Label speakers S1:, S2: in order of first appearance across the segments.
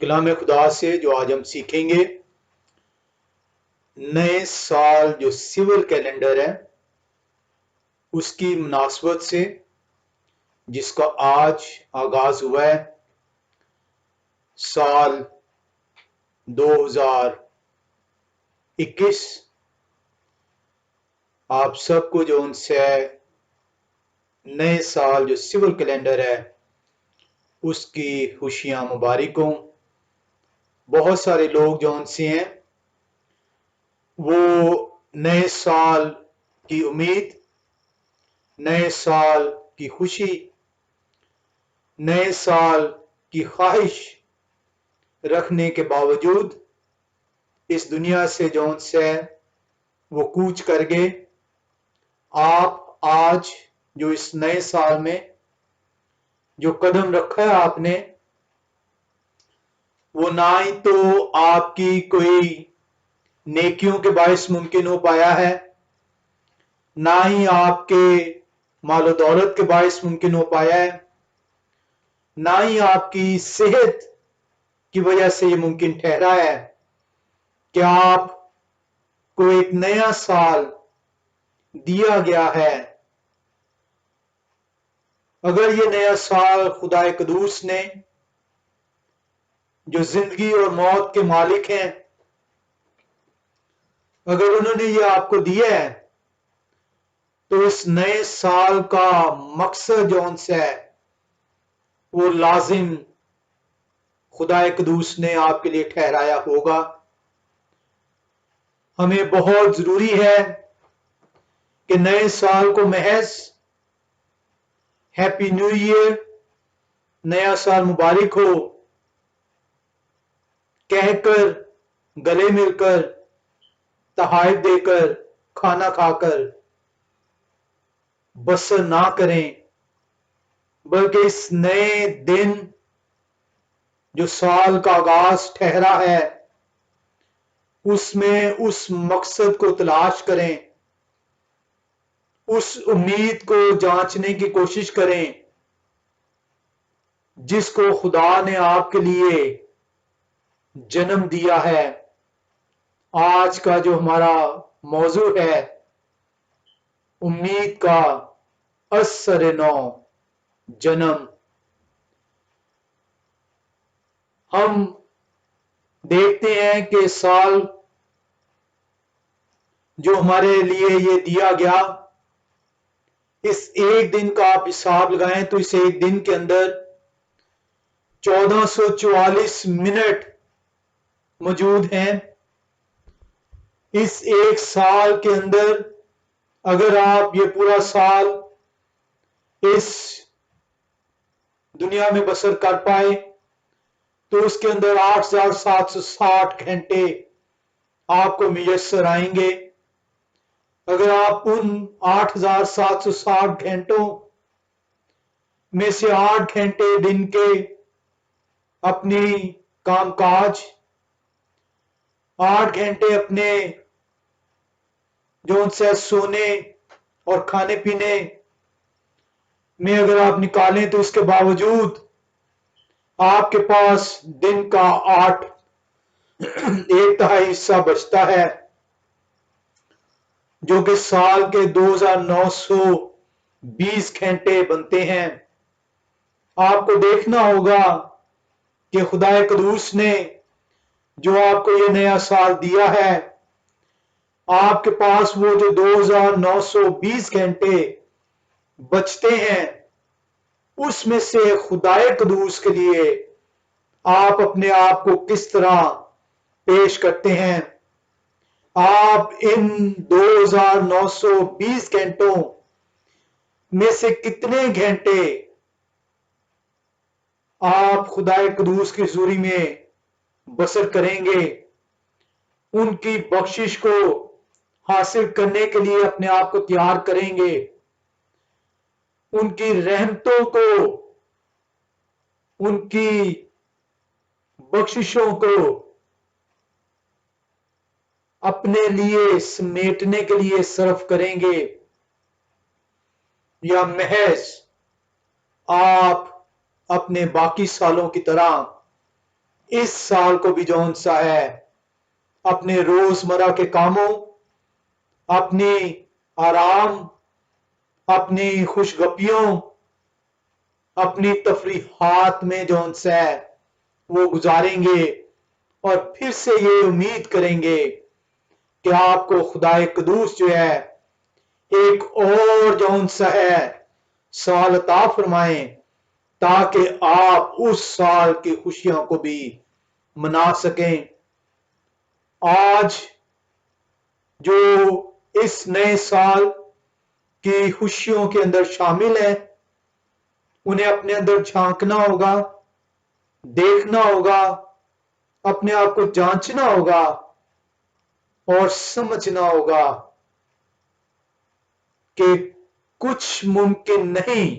S1: کلام خدا سے جو آج ہم سیکھیں گے، نئے سال جو سول کیلنڈر ہے اس کی مناسبت سے، جس کا آج آغاز ہوا ہے، سال 2021۔ آپ سب کو جو ان سے نئے سال جو سول کیلنڈر ہے اس کی خوشیاں مبارک ہوں۔ بہت سارے لوگ جو ان سے ہیں وہ نئے سال کی امید، نئے سال کی خوشی، نئے سال کی خواہش رکھنے کے باوجود اس دنیا سے جو ان سے وہ کوچ کر گئے۔ آپ آج جو اس نئے سال میں جو قدم رکھا ہے آپ نے، وہ نہ ہی تو آپ کی کوئی نیکیوں کے باعث ممکن ہو پایا ہے، نہ ہی آپ کے مال و دولت کے باعث ممکن ہو پایا ہے، نہ ہی آپ کی صحت کی وجہ سے یہ ممکن ٹھہرا ہے کہ آپ کو ایک نیا سال دیا گیا ہے۔ اگر یہ نیا سال خدا قدوس نے، جو زندگی اور موت کے مالک ہیں، اگر انہوں نے یہ آپ کو دیا ہے تو اس نئے سال کا مقصد جو ان سے ہے وہ لازم خدا قدوس نے آپ کے لیے ٹھہرایا ہوگا۔ ہمیں بہت ضروری ہے کہ نئے سال کو محض ہیپی نیو ایئر، نیا سال مبارک ہو کہہ کر، گلے مل کر، تحائف دے کر، کھانا کھا کر بسر نہ کریں، بلکہ اس نئے دن جو سال کا آغاز ٹھہرا ہے اس میں اس مقصد کو تلاش کریں، اس امید کو جانچنے کی کوشش کریں جس کو خدا نے آپ کے لیے جنم دیا ہے۔ آج کا جو ہمارا موضوع ہے، امید کا اثر نو، جنم۔ ہم دیکھتے ہیں کہ سال جو ہمارے لیے یہ دیا گیا، اس ایک دن کا آپ حساب لگائیں تو اس ایک دن کے اندر 1444 منٹ موجود ہیں۔ اس ایک سال کے اندر اگر آپ یہ پورا سال اس دنیا میں بسر کر پائے تو اس کے اندر 8760 گھنٹے آپ کو میسر آئیں گے۔ اگر آپ ان 8760 گھنٹوں میں سے 8 گھنٹے دن کے اپنی کام کاج، 8 گھنٹے اپنے جو ان سے سونے اور کھانے پینے میں اگر آپ نکالیں تو اس کے باوجود آپ کے پاس دن کا 1/8 حصہ بچتا ہے، جو کہ سال کے 2920 گھنٹے بنتے ہیں۔ آپ کو دیکھنا ہوگا کہ خدا قدوس نے جو آپ کو یہ نیا سال دیا ہے، آپ کے پاس وہ جو 2920 گھنٹے بچتے ہیں، اس میں سے خدا قدوس کے لیے آپ اپنے آپ کو کس طرح پیش کرتے ہیں۔ آپ ان 2920 گھنٹوں میں سے کتنے گھنٹے آپ خدا قدوس کی حضوری میں بسر کریں گے، ان کی بخشش کو حاصل کرنے کے لیے اپنے آپ کو تیار کریں گے، ان کی رحمتوں کو، ان کی بخششوں کو اپنے لیے سمیٹنے کے لیے صرف کریں گے، یا محض آپ اپنے باقی سالوں کی طرح اس سال کو بھی جون سا ہے اپنے روزمرہ کے کاموں، اپنی آرام، اپنی خوش گپیوں، اپنی تفریحات میں جون سا ہے وہ گزاریں گے، اور پھر سے یہ امید کریں گے کہ آپ کو خدا قدوس جو ہے ایک اور جون سا ہے سال عطا فرمائیں، تاکہ آپ اس سال کی خوشیوں کو بھی منا سکیں۔ آج جو اس نئے سال کی خوشیوں کے اندر شامل ہیں، انہیں اپنے اندر جھانکنا ہوگا، دیکھنا ہوگا، اپنے آپ کو جانچنا ہوگا اور سمجھنا ہوگا کہ کچھ ممکن نہیں،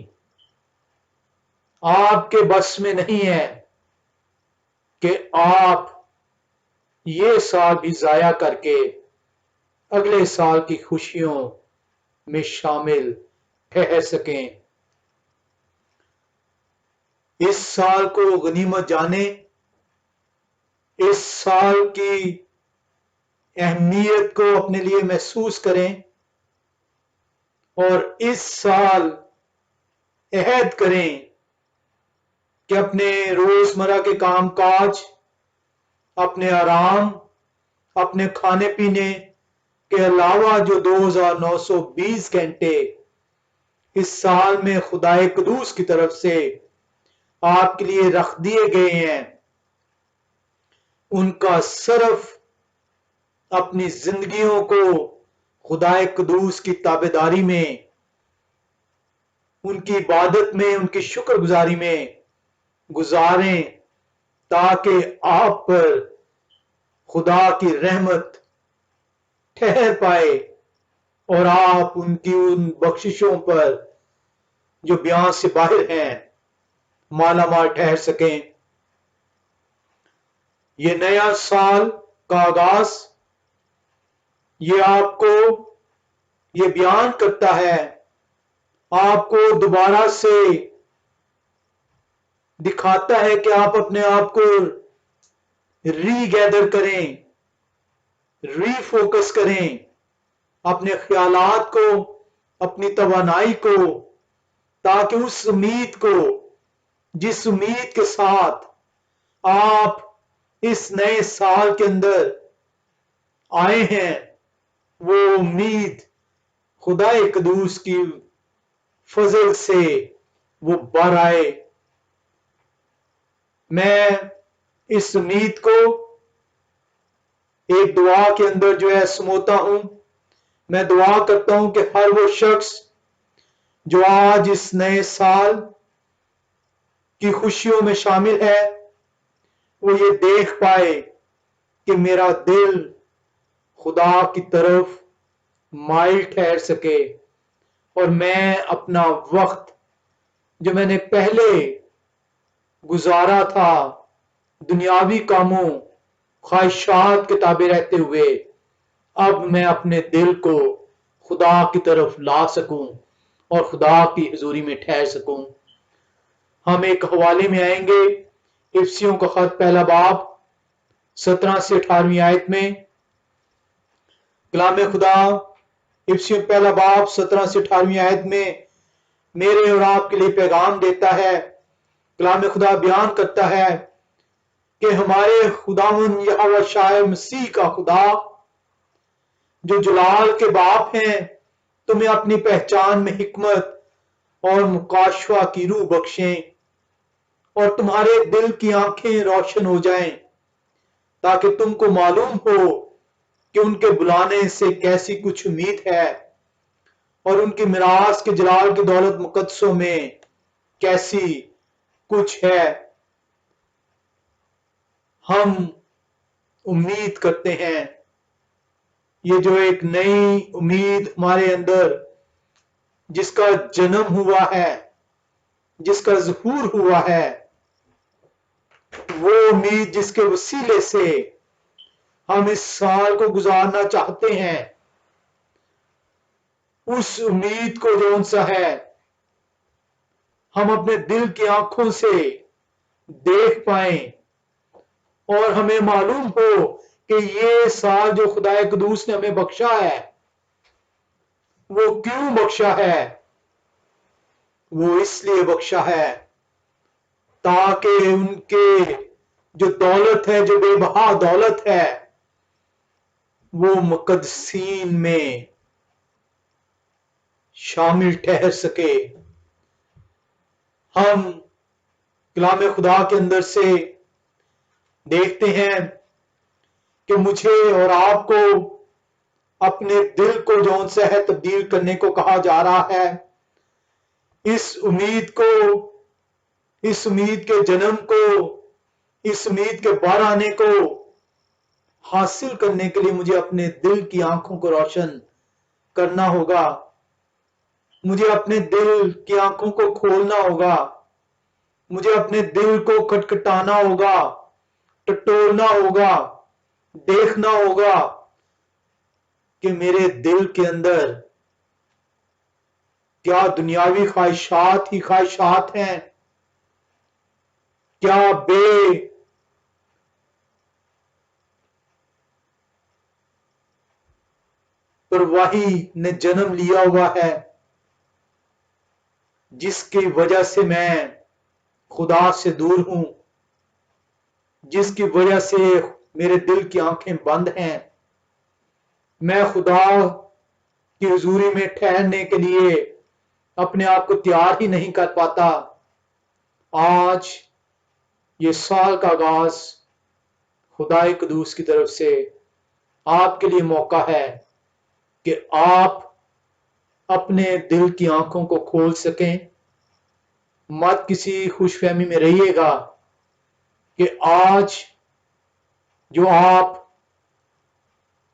S1: آپ کے بس میں نہیں ہے کہ آپ یہ سال بھی ضائع کر کے اگلے سال کی خوشیوں میں شامل ٹھہر سکیں۔ اس سال کو غنیمت جانیں، اس سال کی اہمیت کو اپنے لیے محسوس کریں، اور اس سال عہد کریں کہ اپنے روزمرہ کے کام کاج، اپنے آرام، اپنے کھانے پینے کے علاوہ جو 2920 گھنٹے اس سال میں خدا قدوس کی طرف سے آپ کے لیے رکھ دیے گئے ہیں، ان کا صرف اپنی زندگیوں کو خدا قدوس کی تابعداری میں، ان کی عبادت میں، ان کی شکر گزاری میں گزاریں، تاکہ آپ پر خدا کی رحمت ٹھہر پائے اور آپ ان کی ان بخششوں پر جو بیان سے باہر ہیں مالا مال ٹھہر سکیں۔ یہ نیا سال کا آغاز یہ آپ کو یہ بیان کرتا ہے، آپ کو دوبارہ سے دکھاتا ہے کہ آپ اپنے آپ کو ری گیدر کریں، ری فوکس کریں، اپنے خیالات کو، اپنی توانائی کو، تاکہ اس امید کو جس امید کے ساتھ آپ اس نئے سال کے اندر آئے ہیں، وہ امید خدا قدوس کی فضل سے وہ بر آئے۔ میں اس امید کو ایک دعا کے اندر جو ہے سموتا ہوں۔ میں دعا کرتا ہوں کہ ہر وہ شخص جو آج اس نئے سال کی خوشیوں میں شامل ہے، وہ یہ دیکھ پائے کہ میرا دل خدا کی طرف مائل ٹھہر سکے، اور میں اپنا وقت جو میں نے پہلے گزارا تھا دنیاوی کاموں، خواہشات کے تابع رہتے ہوئے، اب میں اپنے دل کو خدا کی طرف لا سکوں اور خدا کی حضوری میں ٹھہر سکوں۔ ہم ایک حوالے میں آئیں گے، افسیوں کا خط پہلا باب 17 سے 18ویں آیت میں۔ کلام خدا افسیوں پہلا باب 17 سے 18ویں آیت میں میرے اور آپ کے لیے پیغام دیتا ہے۔ کلام خدا بیان کرتا ہے کہ ہمارے خداوند یہوہ شاہ مسیح کا خدا جو جلال کے باپ ہیں، تمہیں اپنی پہچان میں حکمت اور مکاشفہ کی روح بخشیں، اور تمہارے دل کی آنکھیں روشن ہو جائیں، تاکہ تم کو معلوم ہو کہ ان کے بلانے سے کیسی کچھ امید ہے، اور ان کی میراث کے جلال کی دولت مقدسوں میں کیسی کچھ ہے۔ ہم امید کرتے ہیں، یہ جو ایک نئی امید ہمارے اندر جس کا جنم ہوا ہے، جس کا ظہور ہوا ہے، وہ امید جس کے وسیلے سے ہم اس سال کو گزارنا چاہتے ہیں، اس امید کو جو سا ہے ہم اپنے دل کی آنکھوں سے دیکھ پائیں، اور ہمیں معلوم ہو کہ یہ سال جو خدا قدوس نے ہمیں بخشا ہے وہ کیوں بخشا ہے؟ وہ اس لیے بخشا ہے تاکہ ان کے جو دولت ہے، جو بے بہا دولت ہے، وہ مقدسین میں شامل ٹھہر سکے۔ ہم کلام خدا کے اندر سے دیکھتے ہیں کہ مجھے اور آپ کو اپنے دل کو جو ان سے ہے تبدیل کرنے کو کہا جا رہا ہے، اس امید کو، اس امید کے جنم کو، اس امید کے بار آنے کو حاصل کرنے کے لیے مجھے اپنے دل کی آنکھوں کو روشن کرنا ہوگا، مجھے اپنے دل کی آنکھوں کو کھولنا ہوگا، مجھے اپنے دل کو کھٹکھٹانا ہوگا، ٹٹولنا ہوگا، دیکھنا ہوگا کہ میرے دل کے اندر کیا دنیاوی خواہشات ہی خواہشات ہیں، کیا بے پرواہی نے جنم لیا ہوا ہے جس کی وجہ سے میں خدا سے دور ہوں، جس کی وجہ سے میرے دل کی آنکھیں بند ہیں، میں خدا کی حضوری میں ٹھہرنے کے لیے اپنے آپ کو تیار ہی نہیں کر پاتا۔ آج یہ سال کا آغاز خدا قدوس کی طرف سے آپ کے لیے موقع ہے کہ آپ اپنے دل کی آنکھوں کو کھول سکیں۔ مت کسی خوش فہمی میں رہیے گا کہ آج جو آپ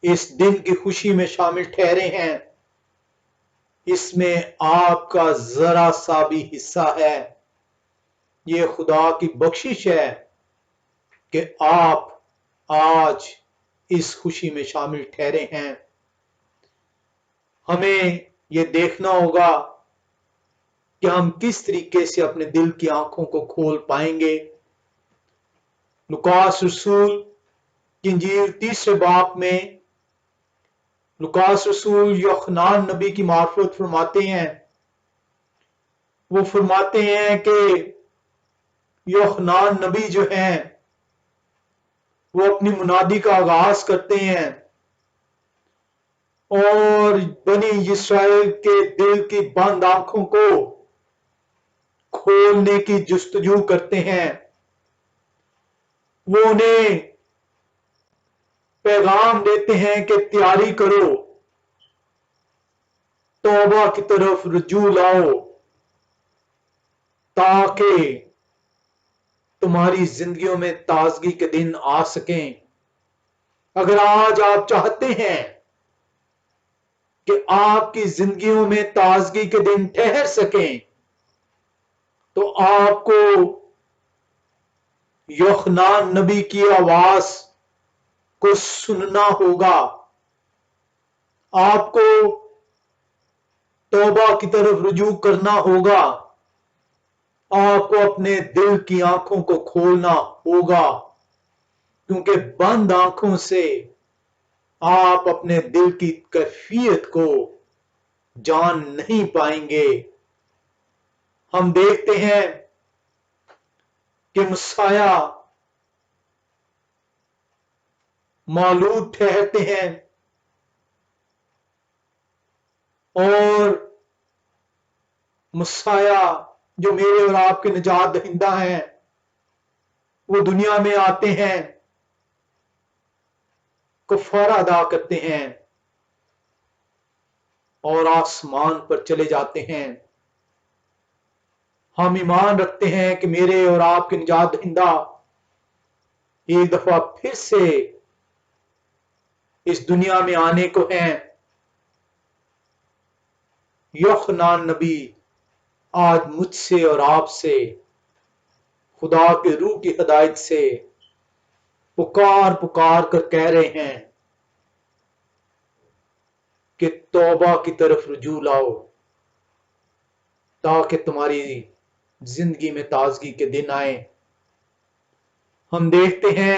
S1: اس دن کی خوشی میں شامل ٹھہرے ہیں اس میں آپ کا ذرا سا بھی حصہ ہے۔ یہ خدا کی بخشش ہے کہ آپ آج اس خوشی میں شامل ٹھہرے ہیں۔ ہمیں یہ دیکھنا ہوگا کہ ہم کس طریقے سے اپنے دل کی آنکھوں کو کھول پائیں گے۔ لوکاس رسول کی انجیل 3 باب میں لوکاس رسول یوحنان نبی کی معرفت فرماتے ہیں۔ وہ فرماتے ہیں کہ یوحنان نبی جو ہیں وہ اپنی منادی کا آغاز کرتے ہیں اور بنی اسرائیل کے دل کی بند آنکھوں کو کھولنے کی جستجو کرتے ہیں۔ وہ انہیں پیغام دیتے ہیں کہ تیاری کرو، توبہ کی طرف رجوع لاؤ تاکہ تمہاری زندگیوں میں تازگی کے دن آ سکیں۔ اگر آج آپ چاہتے ہیں کہ آپ کی زندگیوں میں تازگی کے دن ٹھہر سکیں تو آپ کو یوحنان نبی کی آواز کو سننا ہوگا، آپ کو توبہ کی طرف رجوع کرنا ہوگا، آپ کو اپنے دل کی آنکھوں کو کھولنا ہوگا، کیونکہ بند آنکھوں سے آپ اپنے دل کی کیفیت کو جان نہیں پائیں گے۔ ہم دیکھتے ہیں کہ مسیح مولود ٹھہرتے ہیں اور مسیح جو میرے اور آپ کے نجات دہندہ ہیں وہ دنیا میں آتے ہیں، کفارہ ادا کرتے ہیں اور آسمان پر چلے جاتے ہیں۔ ہم ایمان رکھتے ہیں کہ میرے اور آپ کے نجات دہندہ ایک دفعہ پھر سے اس دنیا میں آنے کو ہیں۔ یوحنان نبی آج مجھ سے اور آپ سے خدا کے روح کی ہدایت سے پکار پکار کر کہہ رہے ہیں کہ توبہ کی طرف رجوع لاؤ تاکہ تمہاری زندگی میں تازگی کے دن آئیں۔ ہم دیکھتے ہیں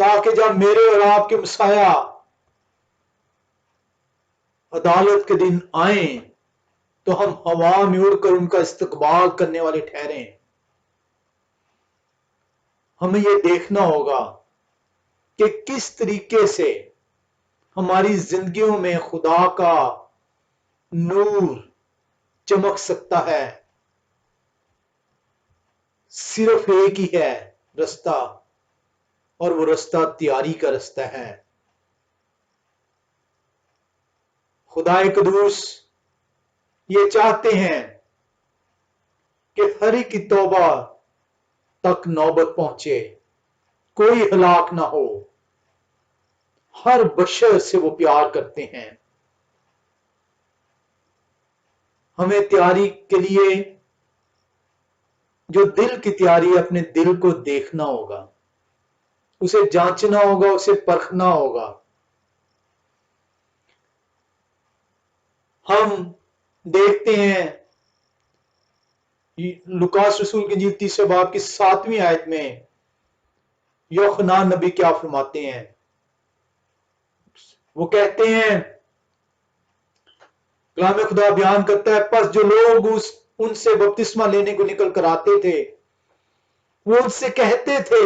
S1: تاکہ جب میرے اور آپ کے مسایہ عدالت کے دن آئیں تو ہم ہوا میں اڑ کر ان کا استقبال کرنے والے ٹھہریں۔ ہمیں یہ دیکھنا ہوگا کہ کس طریقے سے ہماری زندگیوں میں خدا کا نور چمک سکتا ہے۔ صرف ایک ہی ہے رستہ، اور وہ رستہ تیاری کا رستہ ہے۔ خدا قدوس یہ چاہتے ہیں کہ ہر ایک کی توبہ تک نوبت پہنچے، کوئی ہلاک نہ ہو۔ ہر بشر سے وہ پیار کرتے ہیں۔ ہمیں تیاری کے لیے جو دل کی تیاری، اپنے دل کو دیکھنا ہوگا، اسے جانچنا ہوگا، اسے پرکھنا ہوگا۔ ہم دیکھتے ہیں لوکاس رسول کی انجیل 30 باب کی 7ویں آیت میں یوحنا نبی کیا فرماتے ہیں؟ وہ کہتے ہیں، کلام خدا بیان کرتا ہے، پس جو لوگ ان سے بپتسمہ لینے کو نکل کر آتے تھے وہ ان سے کہتے تھے،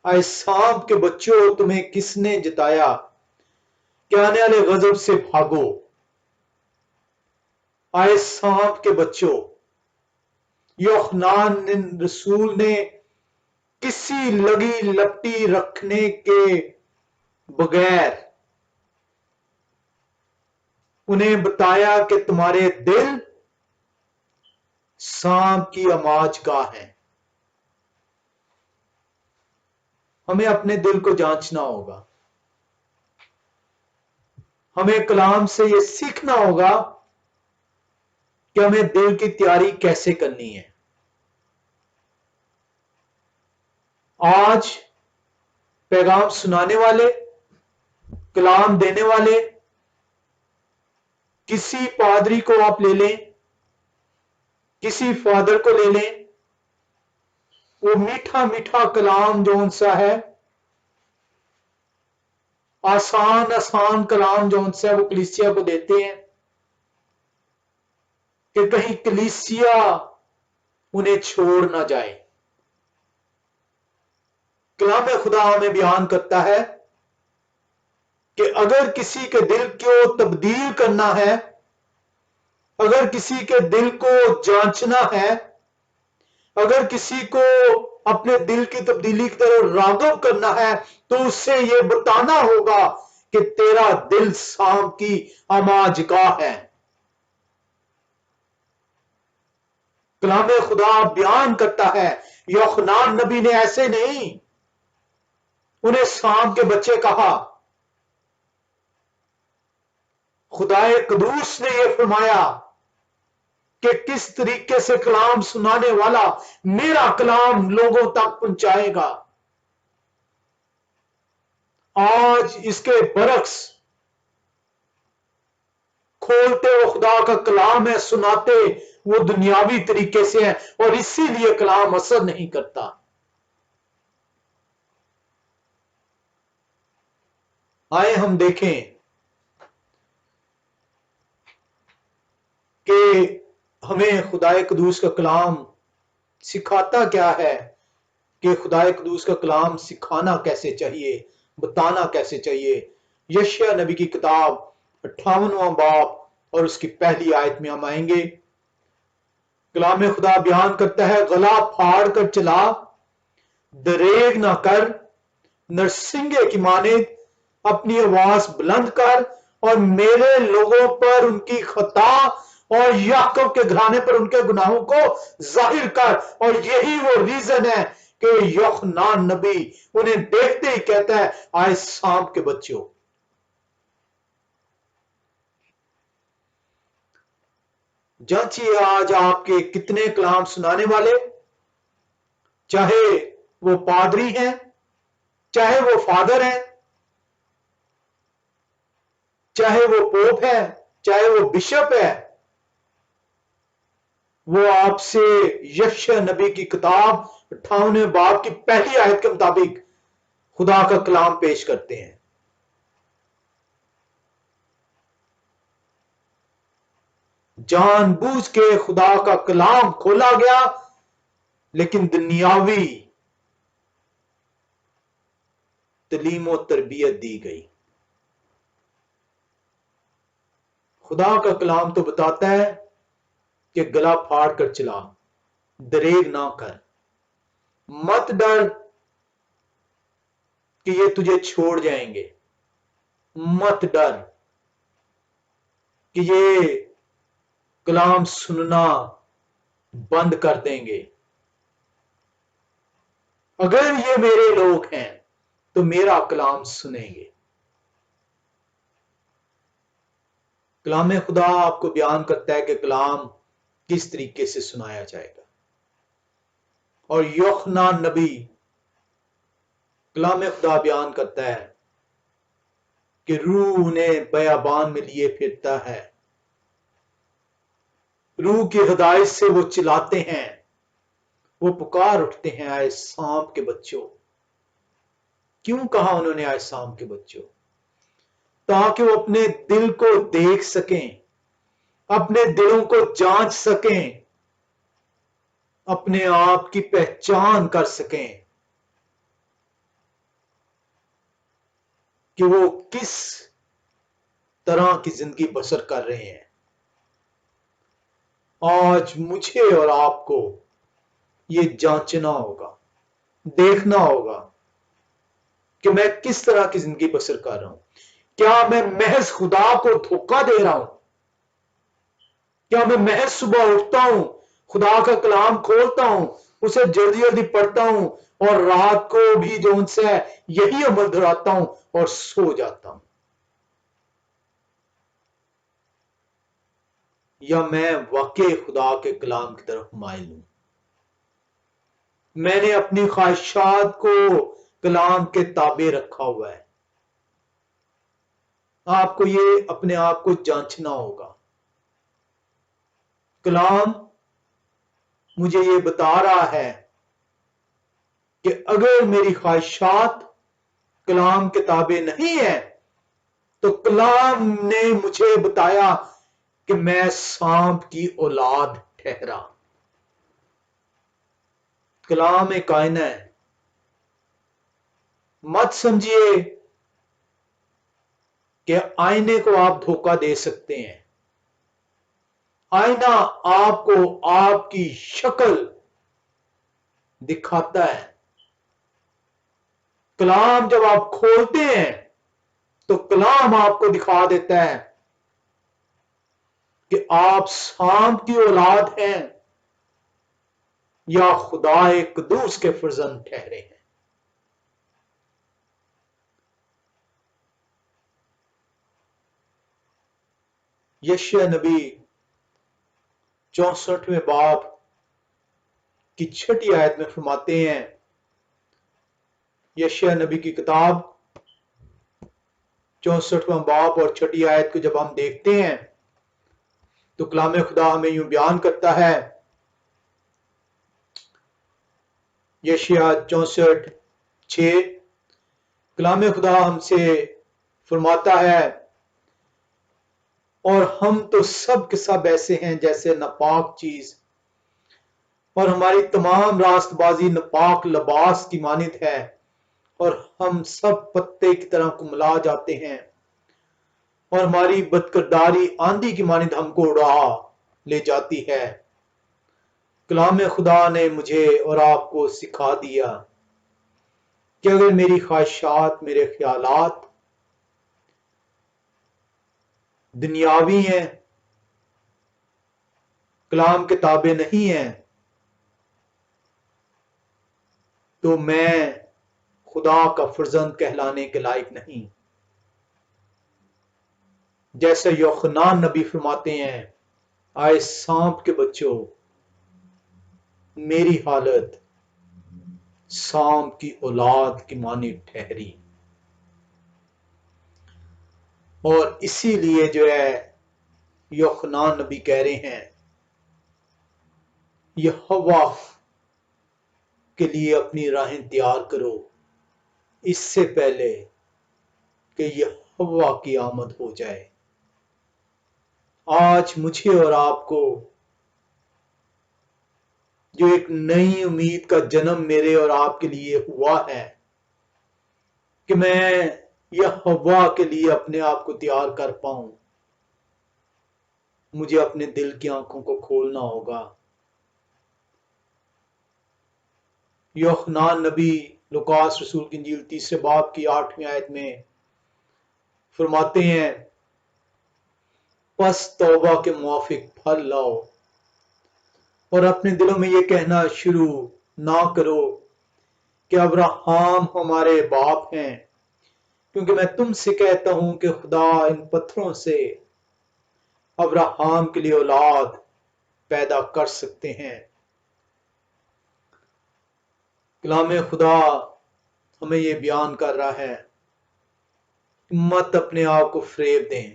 S1: اے سانپ کے بچوں، تمہیں کس نے جتایا کہ آنے والے غضب سے بھاگو۔ اے سانپ کے بچوں، یوحنا رسول نے کسی لگی لپٹی رکھنے کے بغیر انہیں بتایا کہ تمہارے دل سانپ کی آماج گاہ ہیں۔ ہمیں اپنے دل کو جانچنا ہوگا۔ ہمیں کلام سے یہ سیکھنا ہوگا کہ ہمیں دل کی تیاری کیسے کرنی ہے۔ آج پیغام سنانے والے، کلام دینے والے، کسی پادری کو آپ لے لیں، کسی فادر کو لے لیں، وہ میٹھا میٹھا کلام جو ان سا ہے، آسان آسان کلام جو ان سے وہ کلیسیا کو دیتے ہیں کہ کہیں کلیسیا انہیں چھوڑ نہ جائے۔ کلام خدا ہمیں بیان کرتا ہے کہ اگر کسی کے دل کو تبدیل کرنا ہے، اگر کسی کے دل کو جانچنا ہے، اگر کسی کو اپنے دل کی تبدیلی کی طرف راغب کرنا ہے، تو اس سے یہ بتانا ہوگا کہ تیرا دل سانپ کی آماج گاہ ہے۔ کلام خدا بیان کرتا ہے، یوحنا نبی نے ایسے نہیں انہیں سانپ کے بچے کہا۔ خدا قدوس نے یہ فرمایا کہ کس طریقے سے کلام سنانے والا میرا کلام لوگوں تک پہنچائے گا۔ آج اس کے برعکس کھولتے وہ خدا کا کلام ہے، سناتے وہ دنیاوی طریقے سے ہے، اور اسی لیے کلام اثر نہیں کرتا۔ آئے ہم دیکھیں کہ ہمیں خدا قدوس کا کلام سکھاتا کیا ہے، کہ خدا قدوس کا کلام سکھانا کیسے چاہیے، بتانا کیسے چاہیے۔ یشیاء نبی کی کتاب 58واں باب اور اس کی پہلی آیت میں ہم آئیں گے۔ کلام خدا بیان کرتا ہے، گلا پھاڑ کر چلا، دریغ نہ کر، نرسنگے کی مانند اپنی آواز بلند کر، اور میرے لوگوں پر ان کی خطا اور یعقوب کے گھرانے پر ان کے گناہوں کو ظاہر کر۔ اور یہی وہ ریزن ہے کہ یوحنا نبی انہیں دیکھتے ہی کہتا ہے، آئے سانپ کے بچوں۔ جانچیے آج آپ کے کتنے کلام سنانے والے، چاہے وہ پادری ہیں، چاہے وہ فادر ہیں، چاہے وہ پوپ ہے، چاہے وہ بشپ ہے، وہ آپ سے یشیاء نبی کی کتاب 58 باب کی پہلی آیت کے مطابق خدا کا کلام پیش کرتے ہیں۔ جان بوجھ کے خدا کا کلام کھولا گیا، لیکن دنیاوی تعلیم و تربیت دی گئی۔ خدا کا کلام تو بتاتا ہے کہ گلا پھاڑ کر چلا، دریغ نہ کر، مت ڈر کہ یہ تجھے چھوڑ جائیں گے، مت ڈر کہ یہ کلام سننا بند کر دیں گے۔ اگر یہ میرے لوگ ہیں تو میرا کلام سنیں گے۔ کلام خدا آپ کو بیان کرتا ہے کہ کلام کس طریقے سے سنایا جائے گا، اور یوحنا نبی کلام خدا بیان کرتا ہے کہ روح انہیں بیابان میں لیے پھرتا ہے، روح کی ہدایت سے وہ چلاتے ہیں، وہ پکار اٹھتے ہیں، آئے سانپ کے بچوں۔ کیوں کہا انہوں نے آئے سانپ کے بچوں؟ تاکہ وہ اپنے دل کو دیکھ سکیں، اپنے دلوں کو جانچ سکیں، اپنے آپ کی پہچان کر سکیں کہ وہ کس طرح کی زندگی بسر کر رہے ہیں۔ آج مجھے اور آپ کو یہ جانچنا ہوگا، دیکھنا ہوگا کہ میں کس طرح کی زندگی بسر کر رہا ہوں۔ کیا میں محض خدا کو دھوکہ دے رہا ہوں؟ کیا میں محض صبح اٹھتا ہوں، خدا کا کلام کھولتا ہوں، اسے جلدی جلدی پڑھتا ہوں، اور رات کو بھی جو ان سے یہی عمل دہراتا ہوں اور سو جاتا ہوں؟ یا میں واقعی خدا کے کلام کی طرف مائل ہوں؟ میں نے اپنی خواہشات کو کلام کے تابع رکھا ہوا ہے؟ آپ کو یہ اپنے آپ کو جانچنا ہوگا۔ کلام مجھے یہ بتا رہا ہے کہ اگر میری خواہشات کلام کے تابع نہیں ہے تو کلام نے مجھے بتایا کہ میں سانپ کی اولاد ٹھہرا۔ کلام ایک آئینہ ہے۔ مت سمجھیے کہ آئینے کو آپ دھوکہ دے سکتے ہیں۔ آئینہ آپ کو آپ کی شکل دکھاتا ہے۔ کلام جب آپ کھولتے ہیں تو کلام آپ کو دکھا دیتا ہے کہ آپ سانپ کی اولاد ہیں یا خدا قدوس کے فرزند ٹھہرے ہیں۔ یشیع نبی 64ویں باب کی 6 آیت میں فرماتے ہیں، یشیع نبی کی کتاب 64واں باب اور 6 آیت کو جب ہم دیکھتے ہیں تو کلام خدا ہمیں یوں بیان کرتا ہے، یشیع 64:6 کلام خدا ہم سے فرماتا ہے، اور ہم تو سب کے سب ایسے ہیں جیسے ناپاک چیز، اور ہماری تمام راست بازی ناپاک لباس کی مانند ہے، اور ہم سب پتے کی طرح کملا جاتے ہیں، اور ہماری بدکرداری آندھی کی مانند ہم کو اڑا لے جاتی ہے۔ کلام خدا نے مجھے اور آپ کو سکھا دیا کہ اگر میری خواہشات، میرے خیالات دنیاوی ہیں، کلام کے تابع نہیں ہیں، تو میں خدا کا فرزند کہلانے کے لائق نہیں۔ جیسے یوحنا نبی فرماتے ہیں، آئے سانپ کے بچوں، میری حالت سانپ کی اولاد کی مانند ٹھہری۔ اور اسی لیے جو ہے یوحنا نبی کہہ رہے ہیں، یہوہ کے لیے اپنی راہیں تیار کرو، اس سے پہلے کہ یہ ہوا کی آمد ہو جائے۔ آج مجھے اور آپ کو جو ایک نئی امید کا جنم میرے اور آپ کے لیے ہوا ہے کہ میں یہ ہوا کے لیے اپنے آپ کو تیار کر پاؤں، مجھے اپنے دل کی آنکھوں کو کھولنا ہوگا۔ یوحنا نبی لوکاس رسول کی انجیل 3 باب کی 8ویں آیت میں فرماتے ہیں، پس توبہ کے موافق پھل لاؤ اور اپنے دلوں میں یہ کہنا شروع نہ کرو کہ ابراہیم ہمارے باپ ہیں، کیونکہ میں تم سے کہتا ہوں کہ خدا ان پتھروں سے ابراہیم کے لیے اولاد پیدا کر سکتے ہیں۔ کلام خدا ہمیں یہ بیان کر رہا ہے، مت اپنے آپ کو فریب دیں،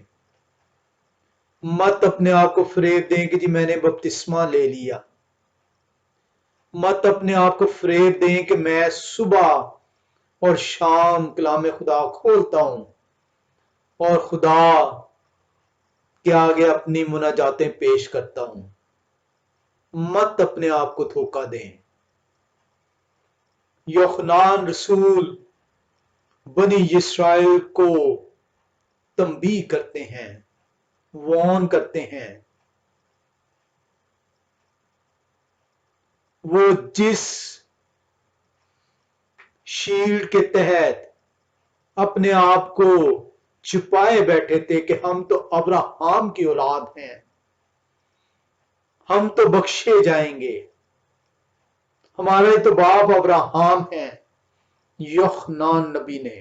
S1: مت اپنے آپ کو فریب دیں کہ جی میں نے بپتسمہ لے لیا، مت اپنے آپ کو فریب دیں کہ میں صبح اور شام کلام خدا کھولتا ہوں اور خدا کے آگے اپنی مناجاتیں پیش کرتا ہوں۔ مت اپنے آپ کو دھوکہ دیں۔ یوحنان رسول بنی اسرائیل کو تنبیہ کرتے ہیں، وارن کرتے ہیں۔ وہ جس شیلڈ کے تحت اپنے آپ کو چھپائے بیٹھے تھے کہ ہم تو ابراہیم کی اولاد ہیں، ہم تو بخشے جائیں گے، ہمارے تو باپ ابراہیم ہیں، یوحنان نبی نے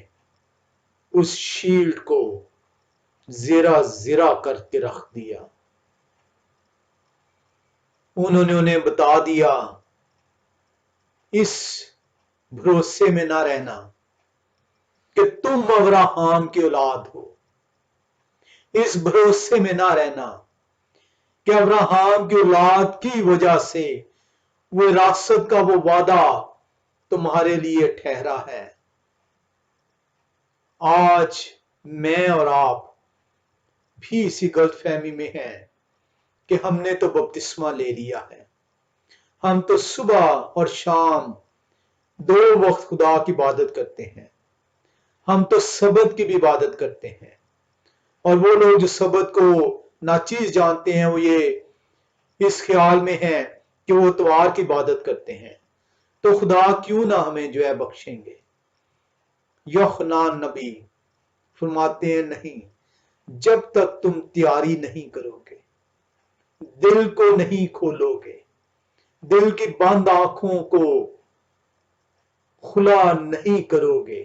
S1: اس شیلڈ کو زیرہ زیرہ کر کے رکھ دیا۔ انہوں نے انہیں بتا دیا، اس بھروسے میں نہ رہنا کہ تم ابراہیم کی اولاد ہو، اس بھروسے میں نہ رہنا کہ ابراہیم کی اولاد کی وجہ سے وہ وراثت کا وہ وعدہ تمہارے لیے ٹھہرا ہے۔ آج میں اور آپ بھی اسی غلط فہمی میں ہیں کہ ہم نے تو بپتسمہ لے لیا ہے، ہم تو صبح اور شام 2 وقت خدا کی عبادت کرتے ہیں، ہم تو سبت کی بھی عبادت کرتے ہیں، اور وہ لوگ جو سبت کو ناچیز جانتے ہیں وہ یہ اس خیال میں ہیں کہ وہ اتوار کی عبادت کرتے ہیں، تو خدا کیوں نہ ہمیں جو ہے بخشیں گے۔ یوحنان نبی فرماتے ہیں نہیں، جب تک تم تیاری نہیں کرو گے، دل کو نہیں کھولو گے، دل کی بند آنکھوں کو کھلا نہیں کرو گے،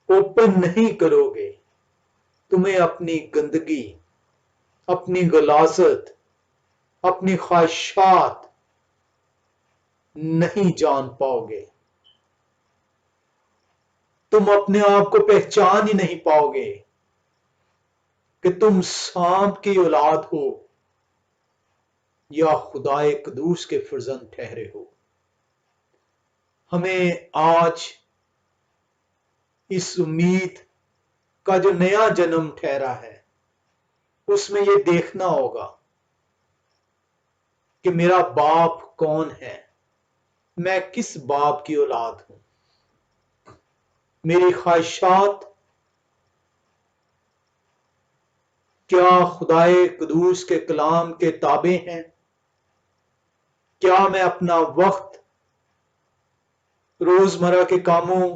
S1: اوپن نہیں کرو گے، تمہیں اپنی گندگی، اپنی غلاظت، اپنی خواہشات نہیں جان پاؤ گے، تم اپنے آپ کو پہچان ہی نہیں پاؤ گے کہ تم سانپ کی اولاد ہو یا خدائے قدوس کے فرزند ٹھہرے ہو۔ ہمیں آج اس امید کا جو نیا جنم ٹھہرا ہے اس میں یہ دیکھنا ہوگا کہ میرا باپ کون ہے، میں کس باپ کی اولاد ہوں، میری خواہشات کیا خدائے قدوس کے کلام کے تابع ہیں، کیا میں اپنا وقت روزمرہ کے کاموں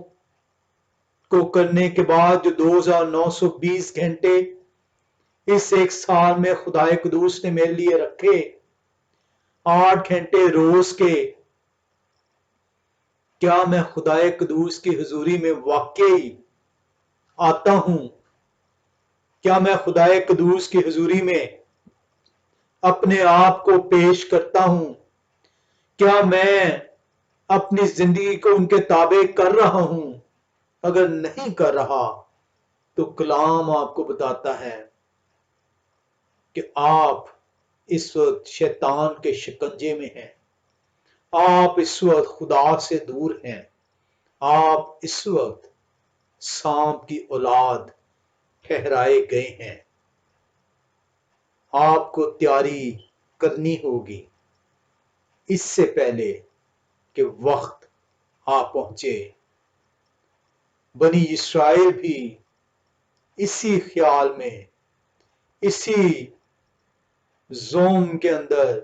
S1: کو کرنے کے بعد جو 2920 گھنٹے اس 1 سال میں خدائے قدوس نے میرے لیے رکھے، 8 گھنٹے روز کے، کیا میں خدائے قدوس کی حضوری میں واقعی آتا ہوں؟ کیا میں خدائے قدوس کی حضوری میں اپنے آپ کو پیش کرتا ہوں؟ کیا میں اپنی زندگی کو ان کے تابع کر رہا ہوں؟ اگر نہیں کر رہا تو کلام آپ کو بتاتا ہے کہ آپ اس وقت شیطان کے شکنجے میں ہیں، آپ اس وقت خدا سے دور ہیں، آپ اس وقت سانپ کی اولاد ٹھہرائے گئے ہیں۔ آپ کو تیاری کرنی ہوگی اس سے پہلے کہ وقت آ پہنچے۔ بنی اسرائیل بھی اسی خیال میں، اسی زوم کے اندر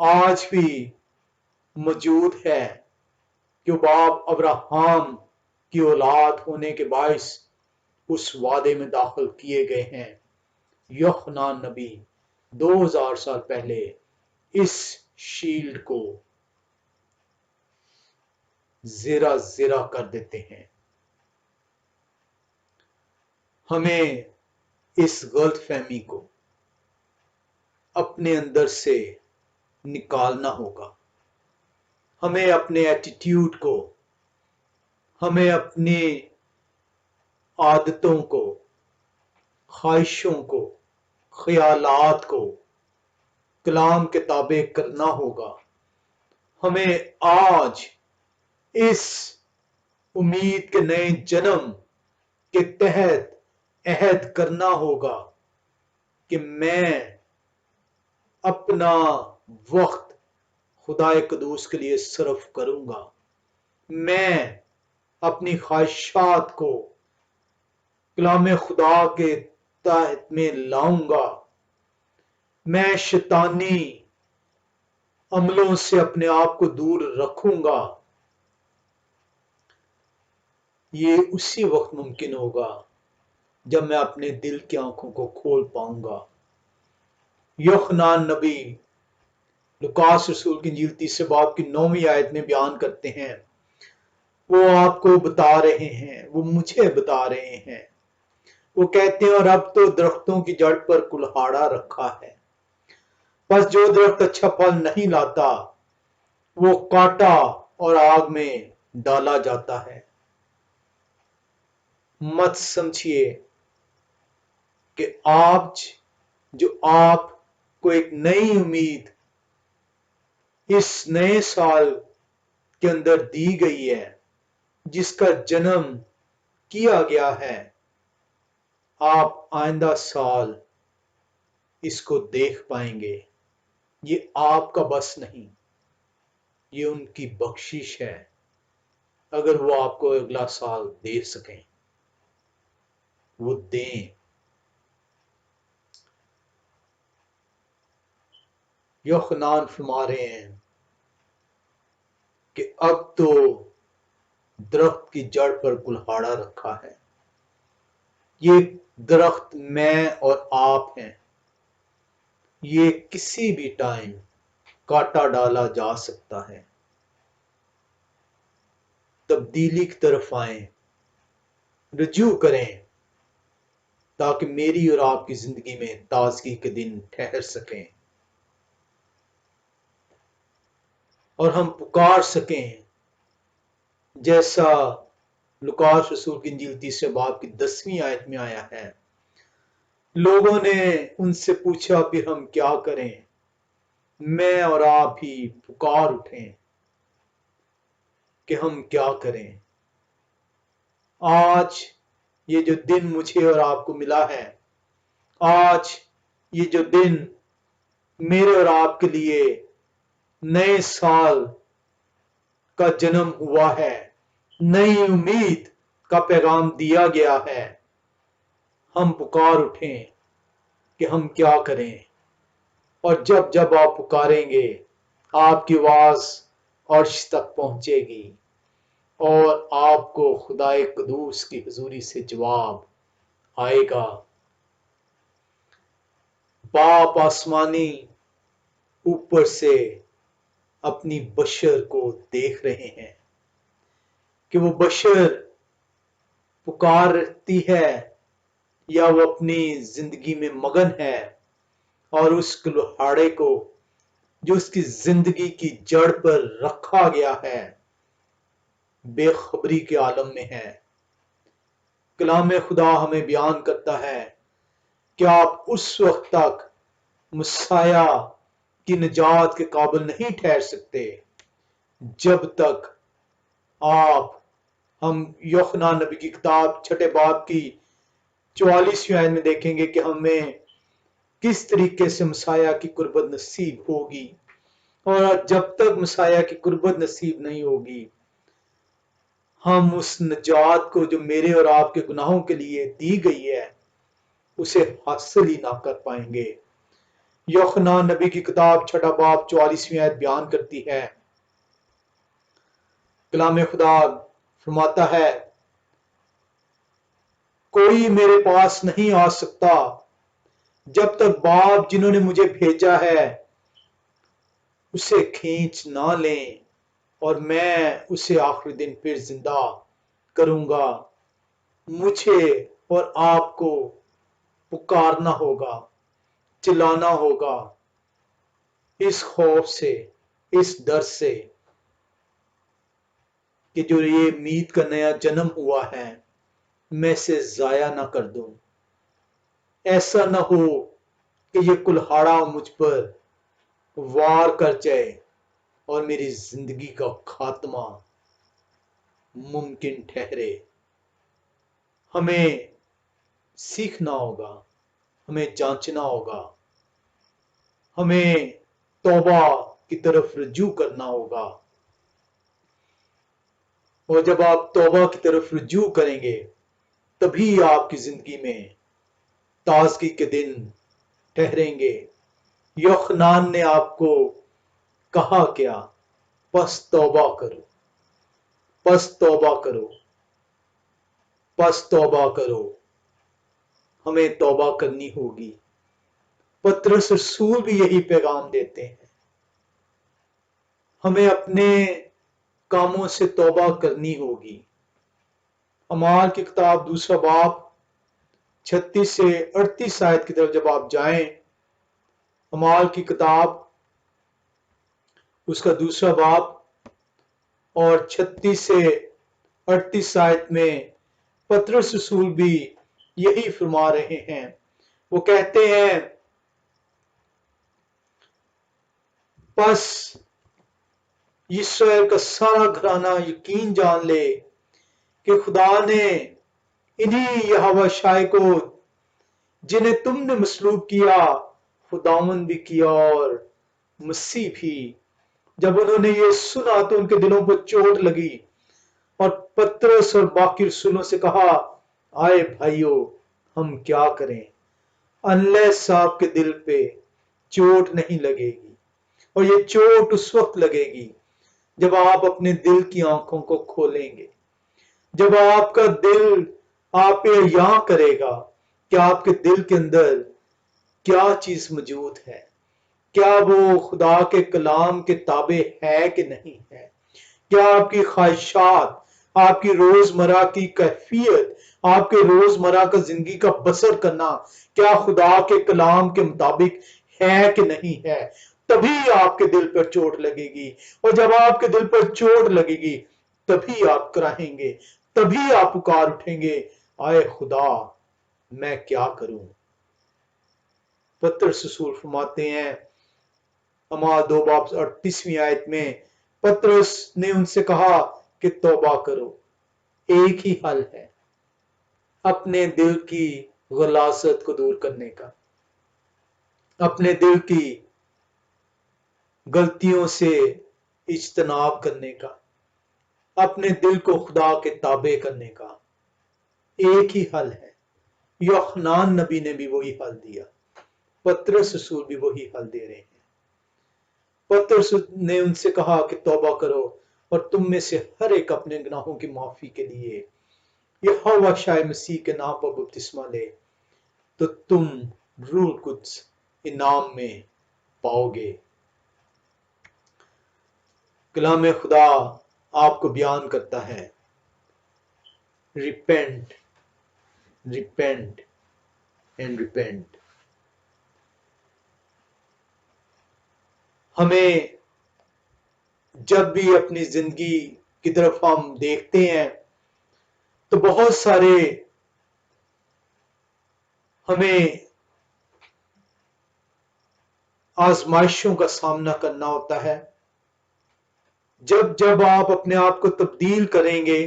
S1: آج بھی موجود ہے کہ باپ ابراہم کی اولاد ہونے کے باعث اس وعدے میں داخل کیے گئے ہیں۔ یوحنا نبی 2000 سال پہلے اس شیلڈ کو زیرہ زیرہ کر دیتے ہیں۔ ہمیں اس غلط فہمی کو اپنے اندر سے نکالنا ہوگا۔ ہمیں اپنے ایٹیٹیوڈ کو، ہمیں اپنی عادتوں کو، خواہشوں کو، خیالات کو کلام کے تابع کرنا ہوگا۔ ہمیں آج اس امید کے نئے جنم کے تحت عہد کرنا ہوگا کہ میں اپنا وقت خدا قدوس کے لیے صرف کروں گا۔ میں اپنی خواہشات کو کلام خدا کے تحت میں لاؤں گا۔ میں شیطانی عملوں سے اپنے آپ کو دور رکھوں گا۔ یہ اسی وقت ممکن ہوگا جب میں اپنے دل کی آنکھوں کو کھول پاؤں گا۔ یوحنا نبی لوکاس رسول کی انجیل 3 کی 9ویں آیت میں بیان کرتے ہیں، وہ آپ کو بتا رہے ہیں، وہ مجھے بتا رہے ہیں، وہ کہتے ہیں اور اب تو درختوں کی جڑ پر کلہاڑا رکھا ہے، پس جو درخت اچھا پھل نہیں لاتا وہ کاٹا اور آگ میں ڈالا جاتا ہے۔ مت سمجھیے کہ آج جو آپ کو ایک نئی امید اس نئے سال کے اندر دی گئی ہے، جس کا جنم کیا گیا ہے، آپ آئندہ سال اس کو دیکھ پائیں گے۔ یہ آپ کا بس نہیں، یہ ان کی بخشش ہے۔ اگر وہ آپ کو اگلا سال دے سکیں، وہ دیں۔ یوحنا فرما رہے ہیں کہ اب تو درخت کی جڑ پر کلہاڑا رکھا ہے۔ یہ درخت میں اور آپ ہیں۔ یہ کسی بھی ٹائم کاٹا ڈالا جا سکتا ہے۔ تبدیلی کی طرف آئیں، رجوع کریں تاکہ میری اور آپ کی زندگی میں تازگی کے دن ٹھہر سکیں اور ہم پکار سکیں جیسا لوکاس رسول کی انجیل 3 کی 10ویں میں آیا ہے۔ لوگوں نے ان سے پوچھا پھر ہم کیا کریں؟ میں اور آپ ہی پکار اٹھیں کہ ہم کیا کریں۔ آج یہ جو دن مجھے اور آپ کو ملا ہے، آج یہ جو دن میرے اور آپ کے لیے نئے سال کا جنم ہوا ہے، نئی امید کا پیغام دیا گیا ہے، ہم پکار اٹھیں کہ ہم کیا کریں۔ اور جب آپ پکاریں گے، آپ کی آواز عرش تک پہنچے گی اور آپ کو خدا قدوس کی حضوری سے جواب آئے گا۔ باپ آسمانی اوپر سے اپنی بشر کو دیکھ رہے ہیں کہ وہ بشر پکارتی ہے یا وہ اپنی زندگی میں مگن ہے، اور اس کلہاڑے کو جو اس کی زندگی کی جڑ پر رکھا گیا ہے بے خبری کے عالم میں ہے۔ کلام خدا ہمیں بیان کرتا ہے کہ آپ اس وقت تک مسیح کی نجات کے قابل نہیں ٹھہر سکتے جب تک آپ ہم یوحنا نبی کی کتاب چھٹے باب کی 44ویں آیت میں دیکھیں گے کہ ہمیں کس طریقے سے مسیح کی قربت نصیب ہوگی، اور جب تک مسیح کی قربت نصیب نہیں ہوگی ہم اس نجات کو جو میرے اور آپ کے گناہوں کے لیے دی گئی ہے اسے حاصل ہی نہ کر پائیں گے۔ یوحنا نبی کی کتاب چھٹا باب 44ویں آیت بیان کرتی ہے، کلام خدا فرماتا ہے کوئی میرے پاس نہیں آ سکتا جب تک باپ جنہوں نے مجھے بھیجا ہے اسے کھینچ نہ لیں، اور میں اسے آخری دن پھر زندہ کروں گا۔ مجھے اور آپ کو پکارنا ہوگا، چلانا ہوگا، اس خوف سے، اس ڈر سے کہ جو یہ امید کا نیا جنم ہوا ہے میں اسے ضائع نہ کر دوں۔ ایسا نہ ہو کہ یہ کلہاڑا مجھ پر وار کر جائے اور میری زندگی کا خاتمہ ممکن ٹھہرے۔ ہمیں سیکھنا ہوگا، ہمیں جانچنا ہوگا، ہمیں توبہ کی طرف رجوع کرنا ہوگا، اور جب آپ توبہ کی طرف رجوع کریں گے تبھی آپ کی زندگی میں تازگی کے دن ٹھہریں گے۔ یوحنان نے آپ کو کہا کیا؟ پس توبہ کرو، پس توبہ کرو، پس توبہ کرو۔ ہمیں توبہ کرنی ہوگی۔ پطرس رسول بھی یہی پیغام دیتے ہیں، ہمیں اپنے کاموں سے توبہ کرنی ہوگی۔ اعمال کی کتاب دوسرا باب 36 سے 38 آیت کی طرف جب آپ جائیں، اعمال کی کتاب اس کا دوسرا باب اور 36 سے 38 آیت میں پطرس رسول بھی یہی فرما رہے ہیں۔ وہ کہتے ہیں پس اسرائیل کا سارا گھرانہ یقین جان لے کہ خدا نے انہی یہوہ شاہ کو جنہیں تم نے مصلوب کیا خداوند بھی کیا اور مسیح بھی۔ جب انہوں نے یہ سنا تو ان کے دلوں پر چوٹ لگی، اور پطرس اور باقی رسولوں سے کہا آئے بھائیو ہم کیا کریں؟ انلے صاحب کے دل پہ چوٹ نہیں لگے گی، اور یہ چوٹ اس وقت لگے گی جب آپ اپنے دل کی آنکھوں کو کھولیں گے، جب آپ کا دل آپ پہ یہاں کرے گا کہ آپ کے دل کے اندر کیا چیز موجود ہے، کیا وہ خدا کے کلام کے تابع ہے کہ نہیں ہے، کیا آپ کی خواہشات، آپ کی روزمرہ کی کیفیت، آپ کے روزمرہ کا زندگی کا بسر کرنا کیا خدا کے کلام کے مطابق ہے کہ نہیں ہے، تبھی آپ کے دل پر چوٹ لگے گی، اور جب آپ کے دل پر چوٹ لگے گی تبھی آپ کراہیں گے، تبھی آپ پکار اٹھیں گے آئے خدا میں کیا کروں۔ پطرس رسول فرماتے ہیں اعمال 2 باب 38ویں آیت میں، پطرس نے ان سے کہا کہ توبہ کرو۔ ایک ہی حل ہے اپنے دل کی غلاظت کو دور کرنے کا، اپنے دل کی غلطیوں سے اجتناب کرنے کا، اپنے دل کو خدا کے تابع کرنے کا۔ ایک ہی حل ہے۔ یوحنان نبی نے بھی وہی حل دیا، پطرس رسول بھی وہی حل دے رہے ہیں۔ پطرس نے ان سے کہا کہ توبہ کرو اور تم میں سے ہر ایک اپنے گناہوں کی معافی کے لیے یہوہ شاہ مسیح کے نام پر بپتسمہ لے تو تم روح القدس انعام میں پاؤ گے۔ کلام خدا آپ کو بیان کرتا ہے ریپینٹ، ریپینٹ اینڈ ریپینٹ۔ ہمیں جب بھی اپنی زندگی کی طرف ہم دیکھتے ہیں تو بہت سارے ہمیں آزمائشوں کا سامنا کرنا ہوتا ہے، جب جب آپ اپنے آپ کو تبدیل کریں گے،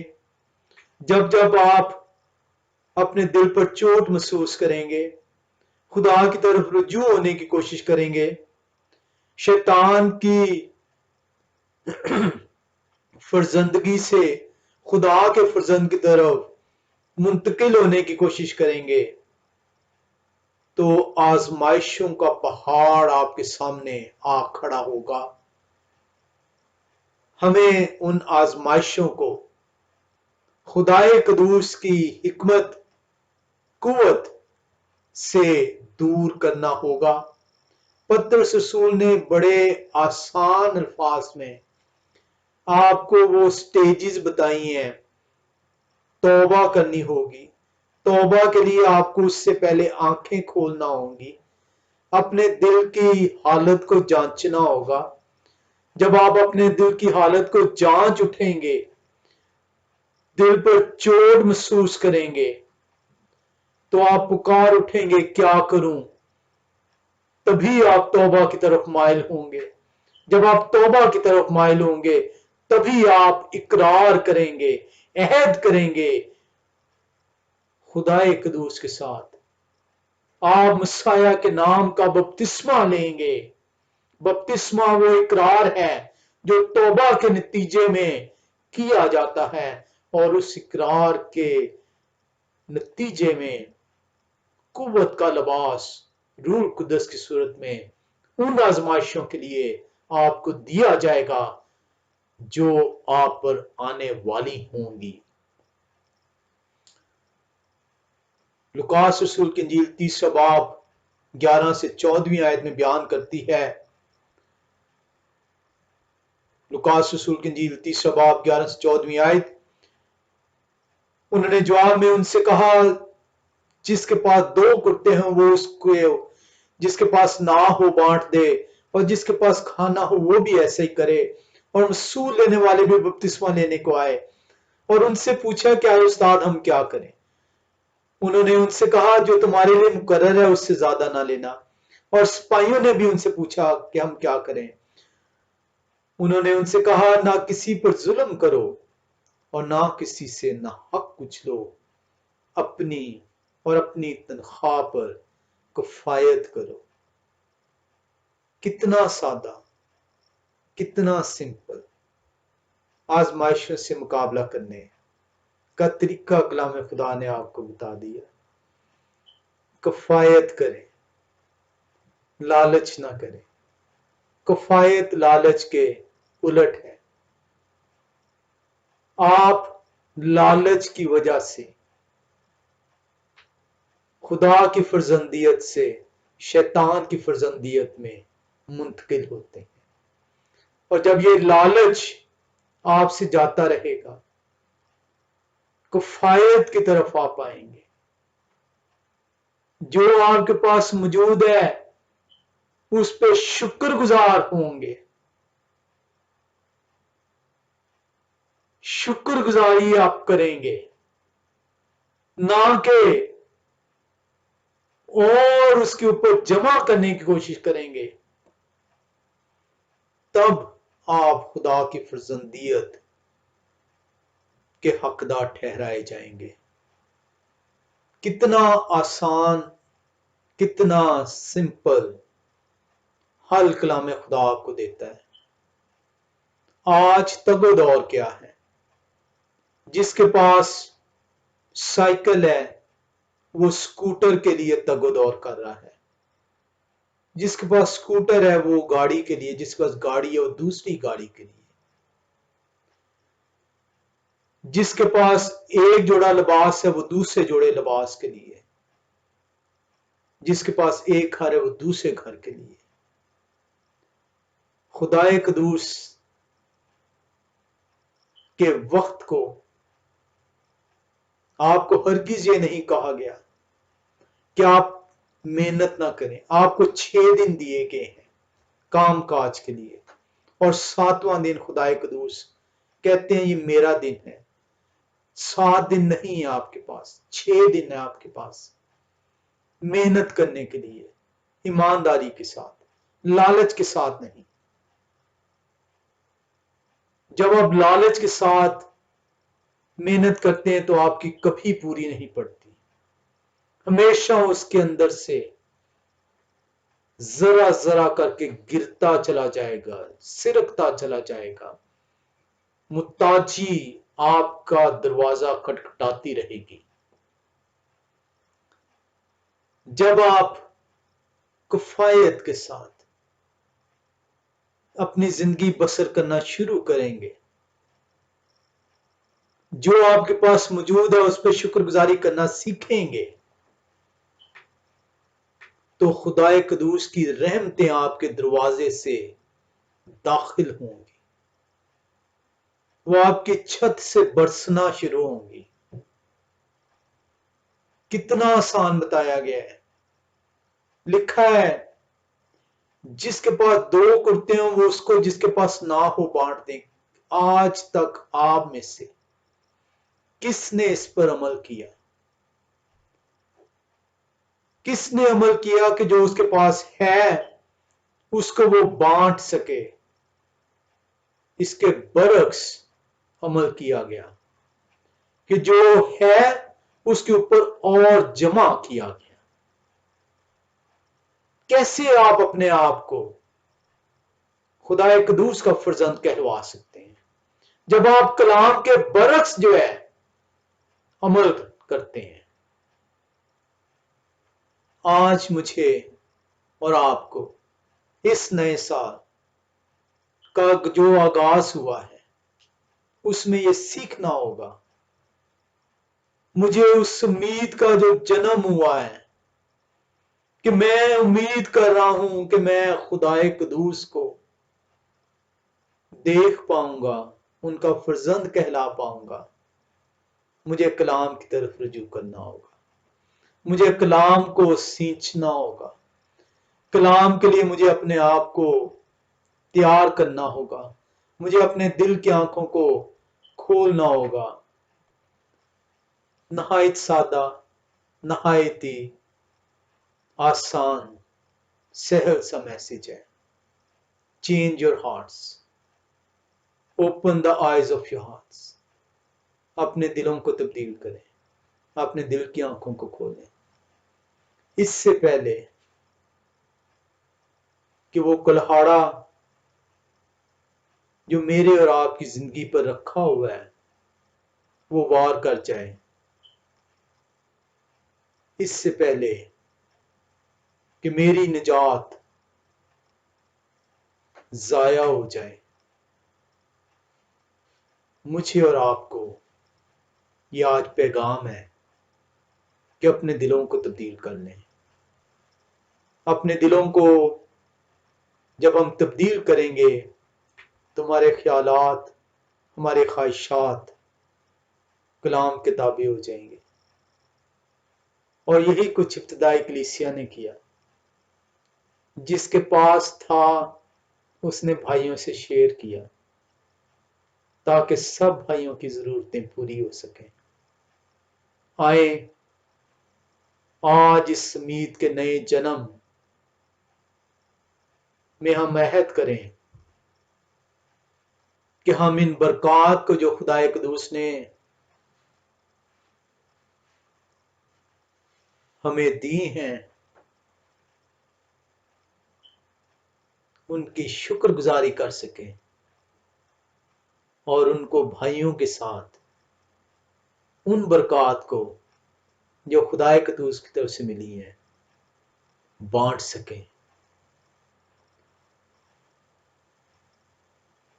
S1: جب جب آپ اپنے دل پر چوٹ محسوس کریں گے، خدا کی طرف رجوع ہونے کی کوشش کریں گے، شیطان کی فرزندگی سے خدا کے فرزند کی طرف منتقل ہونے کی کوشش کریں گے، تو آزمائشوں کا پہاڑ آپ کے سامنے آ کھڑا ہوگا۔ ہمیں ان آزمائشوں کو خدائے قدوس کی حکمت قوت سے دور کرنا ہوگا۔ پطرس رسول نے بڑے آسان الفاظ میں آپ کو وہ سٹیجز بتائی ہیں۔ توبہ کرنی ہوگی، توبہ کے لیے آپ کو اس سے پہلے آنکھیں کھولنا ہوں گی، اپنے دل کی حالت کو جانچنا ہوگا۔ جب آپ اپنے دل کی حالت کو جانچ اٹھیں گے، دل پر چوٹ محسوس کریں گے، تو آپ پکار اٹھیں گے کیا کروں؟ تبھی آپ توبہ کی طرف مائل ہوں گے۔ جب آپ توبہ کی طرف مائل ہوں گے، تبھی آپ اقرار کریں گے، عہد کریں گے خدائے قدوس کے ساتھ۔ آپ مسیح کے نام کا بپتسمہ لیں گے۔ بپتسمہ وہ اقرار ہے جو توبہ کے نتیجے میں کیا جاتا ہے، اور اس اقرار کے نتیجے میں قوت کا لباس روح القدس کی صورت میں ان آزمائشوں کے لیے آپ کو دیا جائے گا جو آپ پر آنے والی ہوں گی۔ لوکاس رسول کی انجیل 3 باب 11 سے 14 آیت میں بیان کرتی ہے۔ لوکاس رسول کی انجیل 3 باب 11 سے 14 آیت، انہوں نے جواب میں ان سے کہا، جس کے پاس 2 کٹے ہوں وہ اس کو، جس کے پاس نہ ہو بانٹ دے، اور جس کے پاس کھانا ہو وہ بھی ایسا ہی کرے۔ اور مسول لینے والے بھی بپتسمہ لینے کو آئے اور ان سے پوچھا کہ اے استاد ہم کیا کریں؟ انہوں نے ان سے کہا جو تمہارے لیے مقرر ہے اس سے زیادہ نہ لینا۔ اور سپاہیوں نے بھی ان سے پوچھا کہ ہم کیا کریں؟ انہوں نے ان سے کہا نہ کسی پر ظلم کرو اور نہ کسی سے ناحق کچھ لو، اپنی اور اپنی تنخواہ پر کفایت کرو۔ کتنا سادہ، کتنا سمپل آزمائشوں سے مقابلہ کرنے کا طریقہ کلام خدا نے آپ کو بتا دیا۔ کفایت کریں، لالچ نہ کریں۔ کفایت لالچ کے الٹ ہے۔ آپ لالچ کی وجہ سے خدا کی فرزندیت سے شیطان کی فرزندیت میں منتقل ہوتے ہیں، اور جب یہ لالچ آپ سے جاتا رہے گا، کفایت کی طرف آپ آئیں گے۔ جو آپ کے پاس موجود ہے اس پہ شکر گزار ہوں گے، شکر گزاری آپ کریں گے، نہ کہ اور اس کے اوپر جمع کرنے کی کوشش کریں گے۔ تب آپ خدا کی فرزندیت کے حقدار ٹھہرائے جائیں گے۔ کتنا آسان، کتنا سمپل حل کلام خدا آپ کو دیتا ہے۔ آج تگ و دور کیا ہے؟ جس کے پاس سائیکل ہے وہ سکوٹر کے لیے تگ و دور کر رہا ہے، جس کے پاس سکوٹر ہے وہ گاڑی کے لیے، جس کے پاس گاڑی ہے وہ دوسری گاڑی کے لیے، جس کے پاس ایک جوڑا لباس ہے وہ دوسرے جوڑے لباس کے لیے، جس کے پاس ایک گھر ہے وہ دوسرے گھر کے لیے۔ خدائے قدوس کے وقت کو آپ کو ہرگز یہ نہیں کہا گیا کہ آپ محنت نہ کریں۔ آپ کو 6 دن دیے گئے ہیں کام کاج کے لیے، اور 7واں دن خدائے قدوس کہتے ہیں یہ میرا دن ہے۔ 7 دن نہیں ہے آپ کے پاس، 6 دن ہے آپ کے پاس محنت کرنے کے لیے، ایمانداری کے ساتھ، لالچ کے ساتھ نہیں۔ جب آپ لالچ کے ساتھ محنت کرتے ہیں تو آپ کی کبھی پوری نہیں پڑتی، ہمیشہ اس کے اندر سے ذرا ذرا کر کے گرتا چلا جائے گا، سرکتا چلا جائے گا، محتاجی آپ کا دروازہ کھٹکھٹاتی رہے گی۔ جب آپ کفایت کے ساتھ اپنی زندگی بسر کرنا شروع کریں گے، جو آپ کے پاس موجود ہے اس پہ شکر گزاری کرنا سیکھیں گے، تو خدائے قدوس کی رحمتیں آپ کے دروازے سے داخل ہوں گی، وہ آپ کی چھت سے برسنا شروع ہوں گی۔ کتنا آسان بتایا گیا ہے، لکھا ہے جس کے پاس 2 کرتے ہوں وہ اس کو جس کے پاس نہ ہو بانٹ دیں۔ آج تک آپ میں سے کس نے اس پر عمل کیا؟ کس نے عمل کیا کہ جو اس کے پاس ہے اس کو وہ بانٹ سکے؟ اس کے برعکس عمل کیا گیا کہ جو ہے اس کے اوپر اور جمع کیا گیا۔ کیسے آپ اپنے آپ کو خدا قدوس کا فرزند کہلوا سکتے ہیں جب آپ کلام کے برعکس جو ہے عمل کرتے ہیں؟ آج مجھے اور آپ کو اس نئے سال کا جو آغاز ہوا ہے اس میں یہ سیکھنا ہوگا، مجھے اس امید کا جو جنم ہوا ہے کہ میں امید کر رہا ہوں کہ میں خدائے قدوس کو دیکھ پاؤں گا، ان کا فرزند کہلا پاؤں گا، مجھے کلام کی طرف رجوع کرنا ہوگا، مجھے کلام کو سینچنا ہوگا، کلام کے لیے مجھے اپنے آپ کو تیار کرنا ہوگا، مجھے اپنے دل کی آنکھوں کو کھولنا ہوگا۔ نہایت سادہ، نہایت ہی آسان سہل سا میسج ہے۔ Change your hearts, open the eyes of your hearts. اپنے دلوں کو تبدیل کریں، اپنے دل کی آنکھوں کو کھولیں۔ اس سے پہلے کہ وہ کلہاڑا جو میرے اور آپ کی زندگی پر رکھا ہوا ہے وہ وار کر جائے، اس سے پہلے کہ میری نجات ضائع ہو جائے، مجھے اور آپ کو یہ آج پیغام ہے کہ اپنے دلوں کو تبدیل کر لیں۔ اپنے دلوں کو جب ہم تبدیل کریں گے تو ہمارے خیالات، ہمارے خواہشات کلام کے تابع ہو جائیں گے، اور یہی کچھ ابتدائی کلیسیا نے کیا۔ جس کے پاس تھا اس نے بھائیوں سے شیئر کیا تاکہ سب بھائیوں کی ضرورتیں پوری ہو سکیں۔ آئیں آج اس امید کے نئے جنم میں ہم عہد کریں کہ ہم ان برکات کو جو خدا قدوس نے ہمیں دی ہیں ان کی شکر گزاری کر سکیں، اور ان کو بھائیوں کے ساتھ ان برکات کو جو خدا قدوس کی طرف سے ملی ہیں بانٹ سکیں۔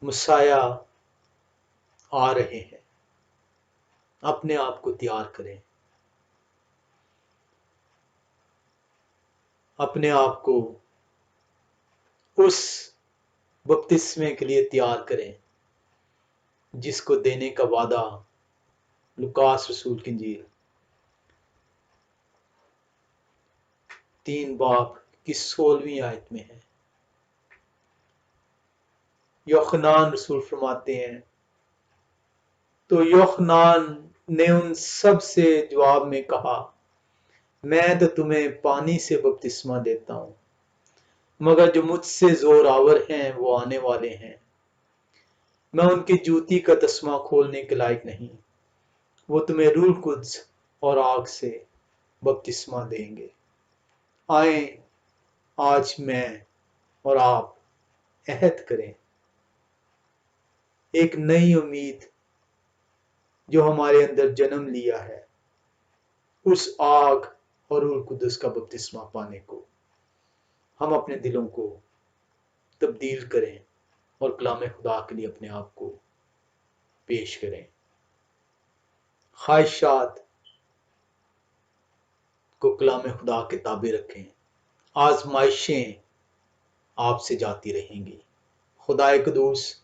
S1: مسایہ آ رہے ہیں، اپنے آپ کو تیار کریں، اپنے آپ کو اس بپتسمے کے لیے تیار کریں جس کو دینے کا وعدہ لوکاس رسول کی انجیل 3 باب کی 16ویں آیت میں ہے۔ یوحنان رسول فرماتے ہیں، تو یوحنان نے ان سب سے جواب میں کہا، میں تو تمہیں پانی سے بپتسمہ دیتا ہوں، مگر جو مجھ سے زور آور ہیں وہ آنے والے ہیں میں ان کی جوتی کا تسمہ کھولنے کے لائق نہیں۔ وہ تمہیں روح القدس اور آگ سے بپتسمہ دیں گے۔ آئیں آج میں اور آپ عہد کریں، ایک نئی امید جو ہمارے اندر جنم لیا ہے، اس آگ اور روح القدس کا بپتسمہ پانے کو ہم اپنے دلوں کو تبدیل کریں اور کلام خدا کے لیے اپنے آپ کو پیش کریں۔ خواہشات کو کلام خدا کے تابع رکھیں۔ آزمائشیں آپ سے جاتی رہیں گی۔ خدا قدوس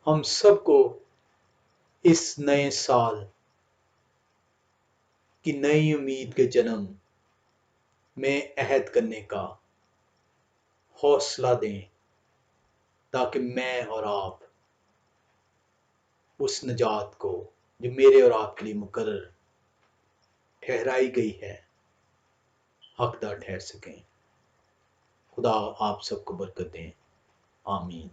S1: ہم سب کو اس نئے سال کی نئی امید کے جنم میں عہد کرنے کا حوصلہ دیں، تاکہ میں اور آپ اس نجات کو جو میرے اور آپ کے لیے مقرر ٹھہرائی گئی ہے حقدار ٹھہر سکیں۔ خدا آپ سب کو برکت دیں، آمین۔